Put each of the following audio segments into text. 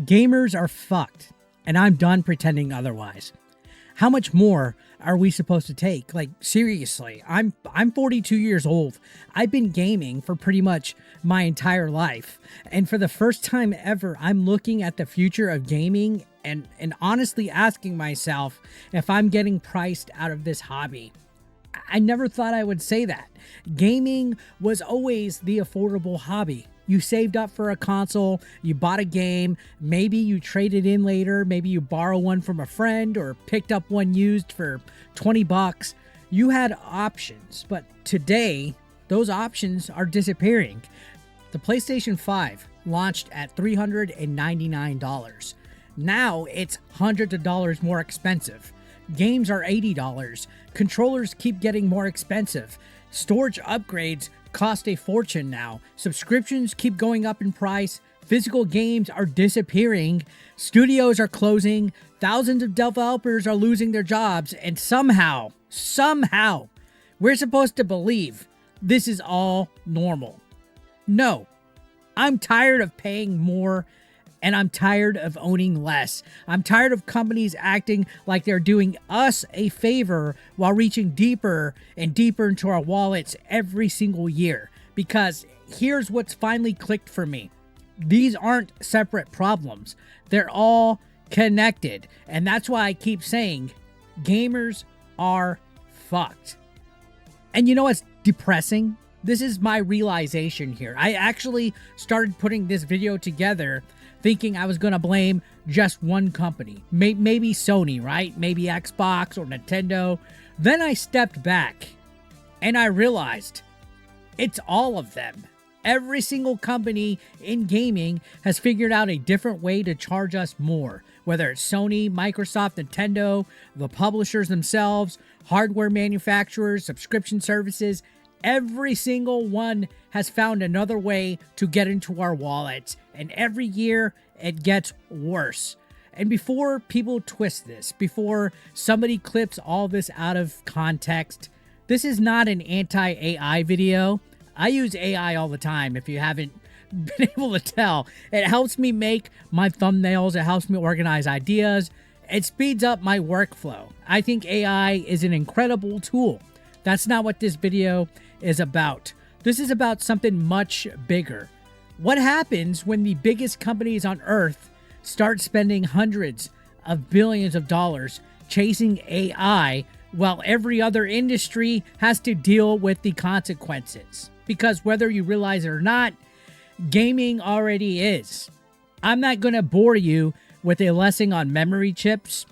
Gamers are fucked, and I'm done pretending otherwise. How much more are we supposed to take? Like, seriously, I'm 42 years old. I've been gaming for pretty much my entire life. And for the first time ever, I'm looking at the future of gaming and honestly asking myself if I'm getting priced out of this hobby. I never thought I would say that. Gaming was always the affordable hobby. You saved up for a console, you bought a game, maybe you traded in later, maybe you borrow one from a friend or picked up one used for 20 bucks. You had options, but today those options are disappearing. The PlayStation 5 launched at $399. Now it's hundreds of dollars more expensive. Games are $80. Controllers keep getting more expensive. Storage upgrades cost a fortune now. Subscriptions keep going up in price. Physical games are disappearing. Studios are closing. Thousands of developers are losing their jobs. And somehow, we're supposed to believe this is all normal. No, I'm tired of paying more. And I'm tired of owning less. I'm tired of companies acting like they're doing us a favor while reaching deeper and deeper into our wallets every single year. Because here's what's finally clicked for me. These aren't separate problems. They're all connected. And that's why I keep saying gamers are fucked. And you know what's depressing? This is my realization here. I actually started putting this video together thinking I was going to blame just one company. Maybe Sony, right? Maybe Xbox or Nintendo. Then I stepped back and I realized it's all of them. Every single company in gaming has figured out a different way to charge us more. Whether it's Sony, Microsoft, Nintendo, the publishers themselves, hardware manufacturers, subscription services, every single one has found another way to get into our wallets. And every year, it gets worse. And before people twist this, before somebody clips all this out of context, this is not an anti-AI video. I use AI all the time, if you haven't been able to tell. It helps me make my thumbnails. It helps me organize ideas. It speeds up my workflow. I think AI is an incredible tool. That's not what this video is about. This is about something much bigger. What happens when the biggest companies on earth start spending hundreds of billions of dollars chasing AI while every other industry has to deal with the consequences? Because whether you realize it or not, gaming already is. I'm not going to bore you with a lesson on memory chips,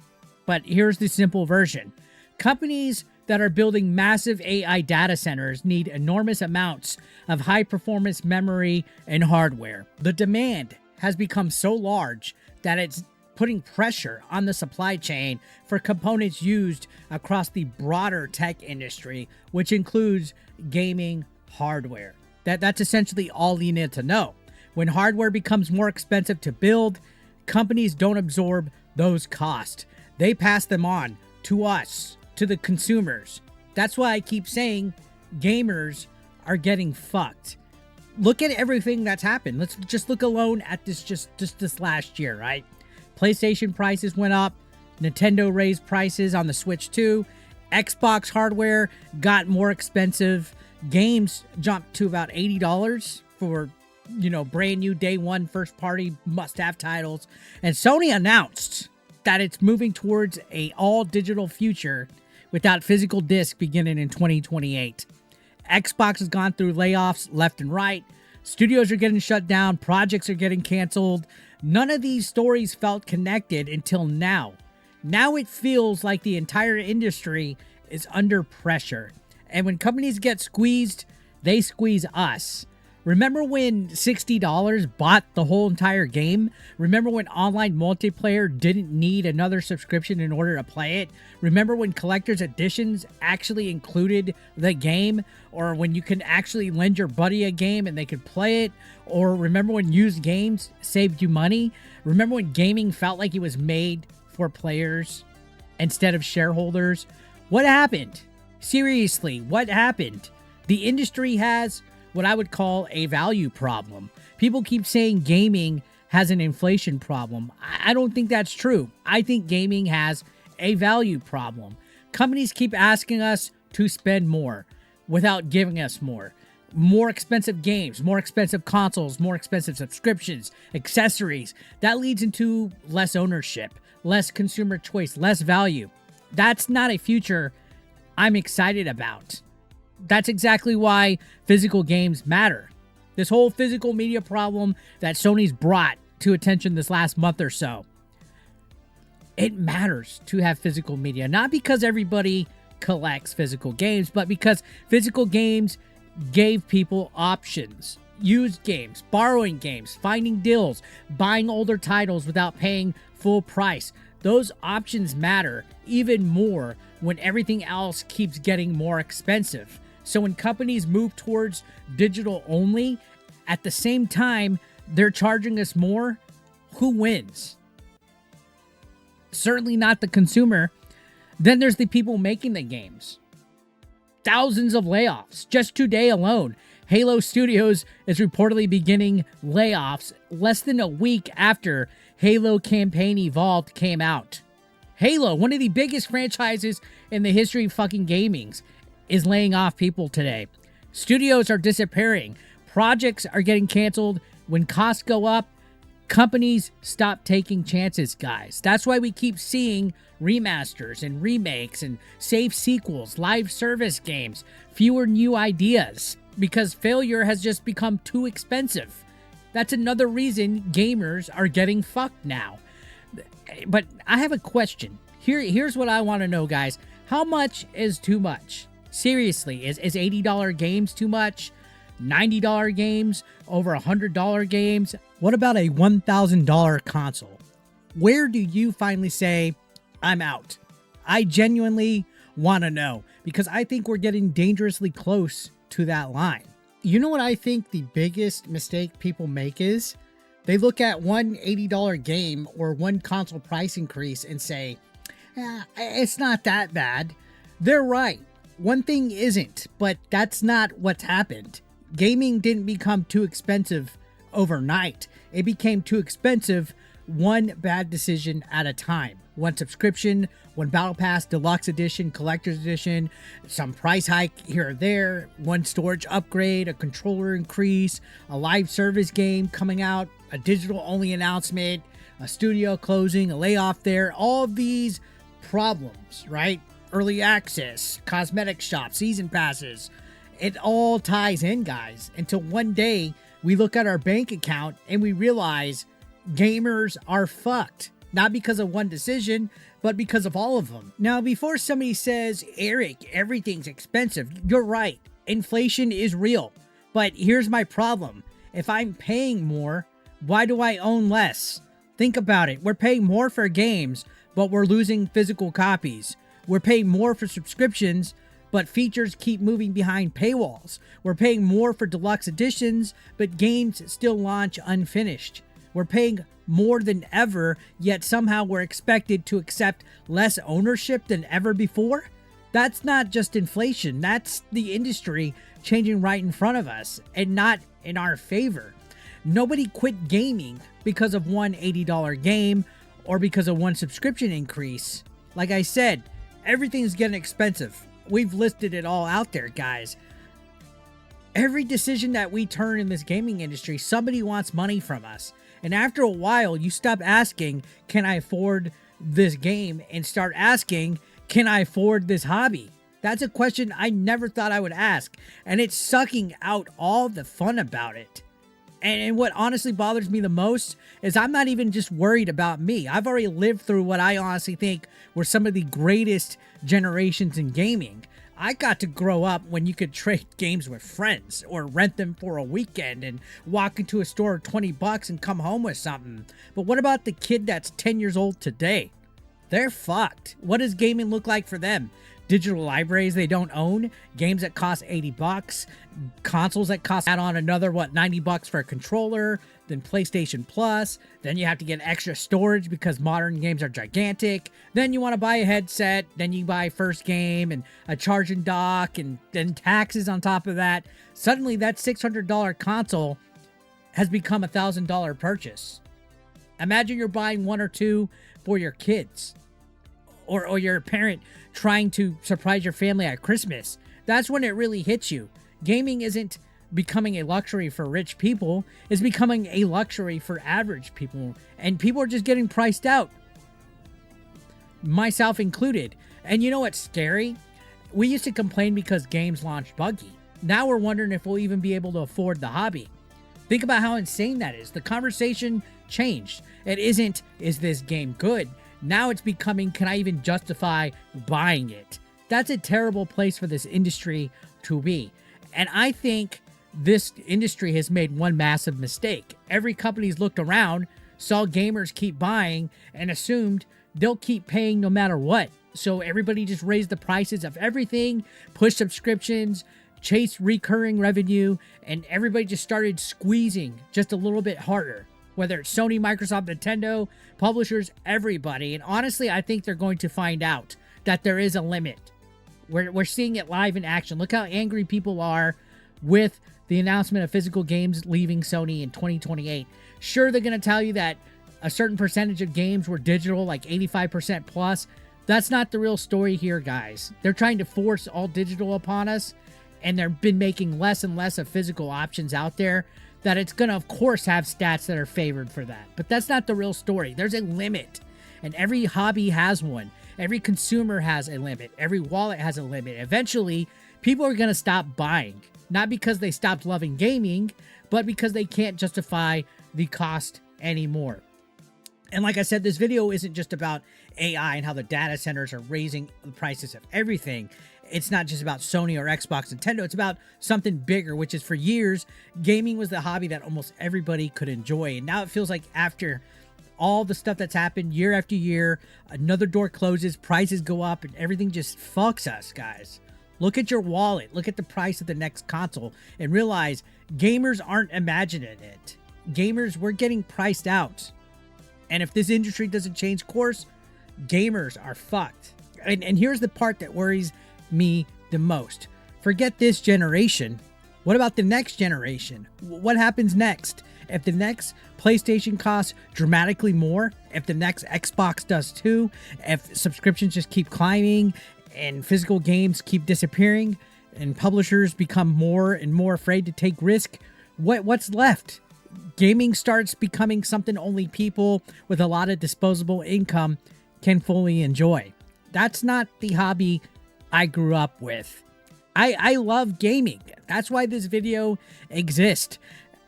but here's the simple version. Companies that are building massive AI data centers need enormous amounts of high-performance memory and hardware. The demand has become so large that it's putting pressure on the supply chain for components used across the broader tech industry, which includes gaming hardware. That's essentially all you need to know. When hardware becomes more expensive to build, companies don't absorb those costs. They pass them on to us, to the consumers. That's why I keep saying gamers are getting fucked. Look at everything that's happened. Let's just look alone at this just this last year, right? PlayStation prices went up. Nintendo raised prices on the Switch 2. Xbox hardware got more expensive. Games jumped to about $80 for, brand new day one first party must-have titles. And Sony announced that it's moving towards a all-digital future without physical disc beginning in 2028. Xbox has gone through layoffs left and right. Studios are getting shut down. Projects are getting canceled. None of these stories felt connected until now. Now it feels like the entire industry is under pressure. And when companies get squeezed, they squeeze us. Remember when $60 bought the whole entire game? Remember when online multiplayer didn't need another subscription in order to play it? Remember when collector's editions actually included the game? Or when you can actually lend your buddy a game and they could play it? Or remember when used games saved you money? Remember when gaming felt like it was made for players instead of shareholders? What happened? Seriously, what happened? The industry has what I would call a value problem. People keep saying gaming has an inflation problem. I don't think that's true. I think gaming has a value problem. Companies keep asking us to spend more without giving us more. More expensive games, more expensive consoles, more expensive subscriptions, accessories. That leads into less ownership, less consumer choice, less value. That's not a future I'm excited about. That's exactly why physical games matter. This whole physical media problem that Sony's brought to attention this last month or so. It matters to have physical media, not because everybody collects physical games, but because physical games gave people options. Used games, borrowing games, finding deals, buying older titles without paying full price. Those options matter even more when everything else keeps getting more expensive. So when companies move towards digital only, at the same time they're charging us more, who wins? Certainly not the consumer. Then there's the people making the games. Thousands of layoffs. Just today alone, Halo Studios is reportedly beginning layoffs less than a week after Halo Campaign Evolved came out. Halo, one of the biggest franchises in the history of fucking gaming, is laying off people today. Studios are disappearing. Projects are getting canceled. When costs go up, companies stop taking chances, guys. That's why we keep seeing remasters and remakes and safe sequels, live service games, fewer new ideas, because failure has just become too expensive. That's another reason gamers are getting fucked now. But I have a question. Here's what I want to know, guys. How much is too much? Seriously, is $80 games too much? $90 games? Over $100 games? What about a $1,000 console? Where do you finally say, I'm out? I genuinely want to know, because I think we're getting dangerously close to that line. You know what I think the biggest mistake people make is? They look at one $80 game or one console price increase and say, it's not that bad. They're right. One thing isn't, but that's not what's happened. Gaming didn't become too expensive overnight. It became too expensive one bad decision at a time. One subscription, one Battle Pass, Deluxe Edition, Collector's Edition, some price hike here or there, one storage upgrade, a controller increase, a live service game coming out, a digital-only announcement, a studio closing, a layoff there. All of these problems, right? Early access, cosmetic shops, season passes. It all ties in, guys, until one day we look at our bank account and we realize gamers are fucked. Not because of one decision, but because of all of them. Now, before somebody says, Eric, everything's expensive, you're right. Inflation is real. But here's my problem. If I'm paying more, why do I own less? Think about it. We're paying more for games, but we're losing physical copies. We're paying more for subscriptions, but features keep moving behind paywalls. We're paying more for deluxe editions, but games still launch unfinished. We're paying more than ever, yet somehow we're expected to accept less ownership than ever before. That's not just inflation. That's the industry changing right in front of us and not in our favor. Nobody quit gaming because of one $80 game or because of one subscription increase. Like I said, everything's getting expensive. We've listed it all out there, guys. Every decision that we turn in this gaming industry, somebody wants money from us. And after a while, you stop asking, can I afford this game? And start asking, can I afford this hobby? That's a question I never thought I would ask. And it's sucking out all the fun about it. And what honestly bothers me the most is I'm not even just worried about me. I've already lived through what I honestly think were some of the greatest generations in gaming. I got to grow up when you could trade games with friends or rent them for a weekend and walk into a store for $20 and come home with something. But what about the kid that's 10 years old today? They're fucked. What does gaming look like for them? Digital libraries they don't own, games that cost $80, consoles that cost add on another, $90 for a controller, then PlayStation Plus, then you have to get extra storage because modern games are gigantic, then you want to buy a headset, then you buy first game and a charging dock and then taxes on top of that. Suddenly that $600 console has become a $1,000 purchase. Imagine you're buying one or two for your kids, or you're a parent trying to surprise your family at Christmas. That's when it really hits you. Gaming isn't becoming a luxury for rich people. It's becoming a luxury for average people. And people are just getting priced out, myself included. And you know what's scary? We used to complain because games launched buggy. Now we're wondering if we'll even be able to afford the hobby. Think about how insane that is. The conversation changed. It isn't, is this game good? Now it's becoming, can I even justify buying it? That's a terrible place for this industry to be. And I think this industry has made one massive mistake. Every company's looked around, saw gamers keep buying, and assumed they'll keep paying no matter what. So everybody just raised the prices of everything, pushed subscriptions, chased recurring revenue, and everybody just started squeezing just a little bit harder. Whether it's Sony, Microsoft, Nintendo, publishers, everybody. And honestly, I think they're going to find out that there is a limit. We're seeing it live in action. Look how angry people are with the announcement of physical games leaving Sony in 2028. Sure, they're going to tell you that a certain percentage of games were digital, like 85% plus. That's not the real story here, guys. They're trying to force all digital upon us, and they've been making less and less of physical options out there, that it's going to, of course, have stats that are favored for that. But that's not the real story. There's a limit, and every hobby has one. Every consumer has a limit. Every wallet has a limit. Eventually, people are going to stop buying, not because they stopped loving gaming, but because they can't justify the cost anymore. And like I said, this video isn't just about AI and how the data centers are raising the prices of everything. It's not just about Sony or Xbox, Nintendo. It's about something bigger, which is, for years, gaming was the hobby that almost everybody could enjoy. And now it feels like after all the stuff that's happened year after year, another door closes, prices go up, and everything just fucks us, guys. Look at your wallet. Look at the price of the next console and realize gamers aren't imagining it. Gamers, we're getting priced out. And if this industry doesn't change course, gamers are fucked. And here's the part that worries me the most. Forget this generation. What about the next generation? What happens next? If the next PlayStation costs dramatically more, if the next Xbox does too, if subscriptions just keep climbing and physical games keep disappearing and publishers become more and more afraid to take risk, what's left? Gaming starts becoming something only people with a lot of disposable income can fully enjoy. That's not the hobby I grew up with. I love gaming. That's why this video exists.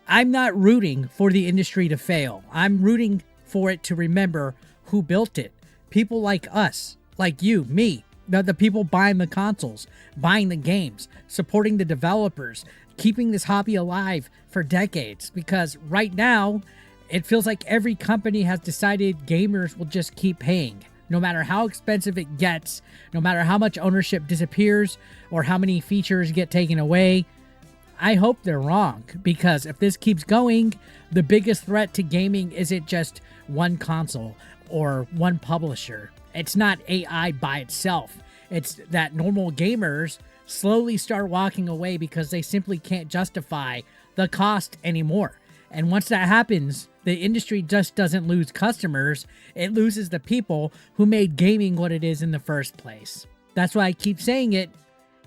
I'm not rooting for the industry to fail. I'm rooting for it to remember who built it. People like us, like you, me, the people buying the consoles, buying the games, supporting the developers, keeping this hobby alive for decades. Because right now, it feels like every company has decided gamers will just keep paying. No matter how expensive it gets, no matter how much ownership disappears or how many features get taken away, I hope they're wrong. Because if this keeps going, the biggest threat to gaming isn't just one console or one publisher. It's not AI by itself. It's that normal gamers slowly start walking away because they simply can't justify the cost anymore. And once that happens, the industry just doesn't lose customers. It loses the people who made gaming what it is in the first place. That's why I keep saying it.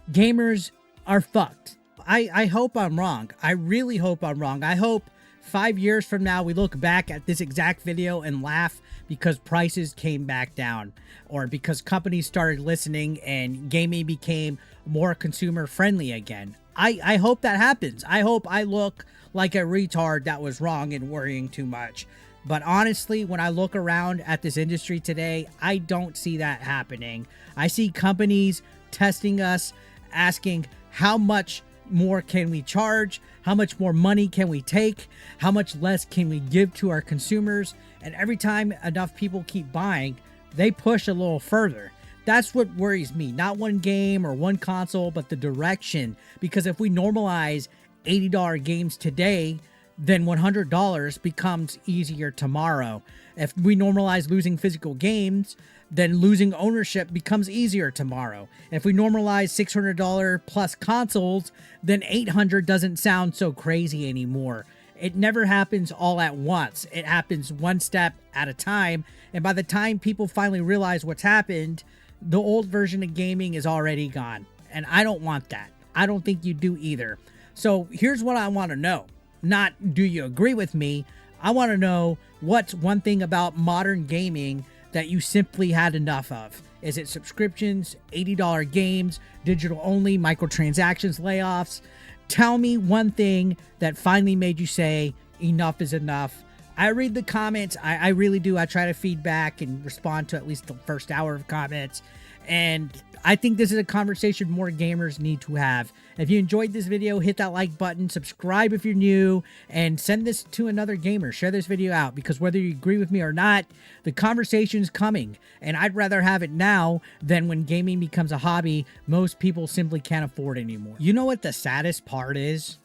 Gamers are fucked. I hope I'm wrong. I really hope I'm wrong. I hope 5 years from now we look back at this exact video and laugh because prices came back down, or because companies started listening and gaming became more consumer friendly again. I hope that happens. I hope I look like a retard that was wrong and worrying too much. But honestly, when I look around at this industry today, I don't see that happening. I see companies testing us, asking how much more can we charge? How much more money can we take? How much less can we give to our consumers? And every time enough people keep buying, they push a little further. That's what worries me. Not one game or one console, but the direction. Because if we normalize $80 games today, then $100 becomes easier tomorrow. If we normalize losing physical games, then losing ownership becomes easier tomorrow. If we normalize $600 plus consoles, then $800 doesn't sound so crazy anymore. It never happens all at once. It happens one step at a time. And by the time people finally realize what's happened, the old version of gaming is already gone. And I don't want that. I don't think you do either. So here's what I want to know. Not do you agree with me? I want to know what's one thing about modern gaming that you simply had enough of. Is it subscriptions, $80 games, digital only, microtransactions, layoffs? Tell me one thing that finally made you say enough is enough. I read the comments. I really do. I try to feedback and respond to at least the first hour of comments. And I think this is a conversation more gamers need to have. If you enjoyed this video, hit that like button, subscribe if you're new, and send this to another gamer. Share this video out, because whether you agree with me or not, the conversation's coming. And I'd rather have it now than when gaming becomes a hobby most people simply can't afford anymore. You know what the saddest part is?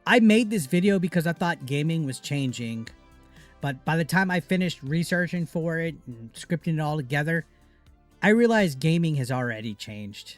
I made this video because I thought gaming was changing. But by the time I finished researching for it and scripting it all together, I realized gaming has already changed.